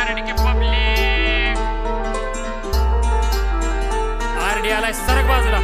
RD public RD आलाय सरक बाजूला।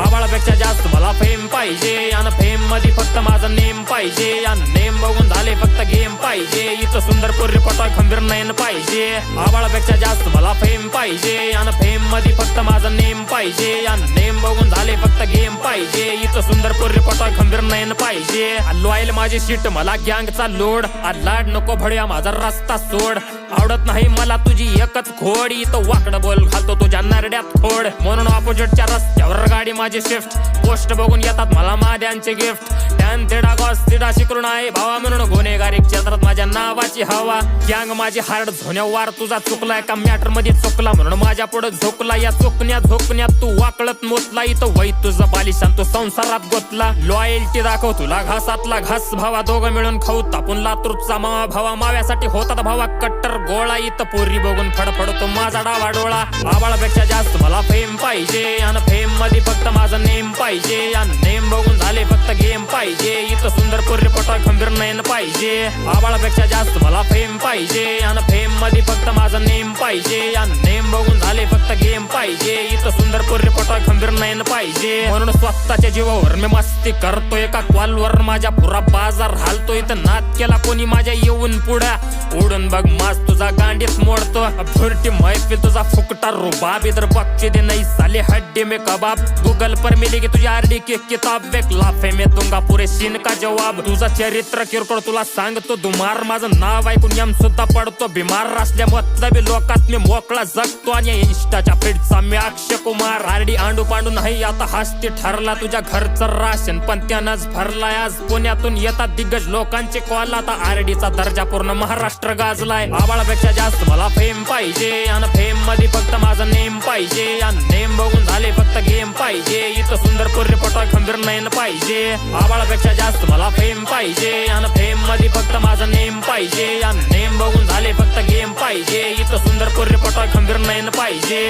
आवाळापेक्षा जास्त मला फेम पाहिजे आणि फेम मध्ये फक्त माझा नेम पाहिजे आणि नेम बघून झाले फक्त गेम पाहिजे। इथं सुंदर पोरी पटाय खंबीर नयन पाहिजे। आवाळापेक्षा जास्त मला फेम पाहिजे आणि फेम मध्ये फक्त माझा नेम पाहिजे आणि नेम बघून झाले फक्त गेम पाहिजे। इथं सुंदर पोरी पटाय खंबीर नयन पाहिजे। लॉयल माझी शीट मला गँगचा लोड लाड नको भड्या माझा रस्ता सोड। आवडत नाही मला तुझी एकच खोड इथं वाकडं बोल घालतो तुझ्या नरड्यात खोड म्हणून ऑपोजिटच्या रस्त्यावर गाडी माझी शिफ्ट। पोस्ट बघून येतात मला माद्यांचे गिफ्ट टॅन तेडा गॉस तिडा शिकरून आहे भावा म्हणून गुन्हेगारी क्षेत्रात माझ्या नावाची हवा। गँग माझी हार्ड झोण्यावर तुझा चुकलाय का मॅटर मध्ये चुकला म्हणून माझ्या पुढे झोकला। या झोकण्यात तू वाकळत मोतला इथं वै तुझं बालिशान तू संसारात गोतला। लॉयल्टी दाखव तुला घासातला घास भावा दोघं मिळून खाऊ तापून लातूरचा मावा भावा माव्यासाठी होतात भावा कट्टर गोळा। इथं पोरी बघून फडफडतो माझा डावा डोळा। आवाळापेक्षा जास्त मला फेम पाहिजे आणि फेम मध्ये फक्त माझा नेम पाहिजे आणि नेम बघून झाले फक्त गेम पाहिजे। इथं सुंदर पोरी पटाय खंबीर नयन पाहिजे। आवाळापेक्षा जास्त मला फेम पाहिजे आणि फेम मध्ये फक्त माझा नेम पाहिजे आणि नेम बघून झाले फक्त गेम पाहिजे। इथं सुंदर पोरी पटाय खंबीर नयन पाहिजे म्हणून स्वतःच्या जीवावर मी मस्ती करतोय एका कॉलवर माझ्या पुरा बाजार हालतोय। इथं नाद केला कोणी माझ्या येऊन पुढा उडून बघ मास तुझा गांडीत मोडतो। भुरटी मैफिल तुझा फुकटा रुबाब इधर बच्चे दे नहीं साले हड्डी में कबाब। गूगल पर मिलेगी तुझी आरडी की किताब एक लाफे में दूंगा पूरे सीन का जवाब। तुझा चरित्र किरकोळ तुला सांगतो दुमार माझं नाव ऐकून यम सुद्धा पडतो बिमार। असल्या मतलबी लोकात मी मोकळा जगतो आणि इंस्टाच्या फीडचा मी अक्षय कुमार। आरडी आंडू पांडू नाही आता हस्ती ठरला तुझ्या घरचं राशन पण त्यानंच भरलाय। आज पुण्यातून येतात दिग्गज लोकांचे कॉल आता आरडीचा दर्जा पूर्ण महाराष्ट्र गाजलाय। आवाळापेक्षा जास्त मला फेम पाहिजे आणि फेम मध्ये फक्त माझा नेम पाहिजे आणि नेम बघून झाले फक्त गेम पाहिजे। इथं सुंदर पोरी पटाय खंबीर नयन पाहिजे। आवाळापेक्षा जास्त मला फेम पाहिजे आणि फेम मध्ये फक्त माझा नेम पाहिजे आणि नेम बघून झाले फक्त गेम पाहिजे। इथं सुंदर पोरी पटाय खंबीर नयन पाहिजे।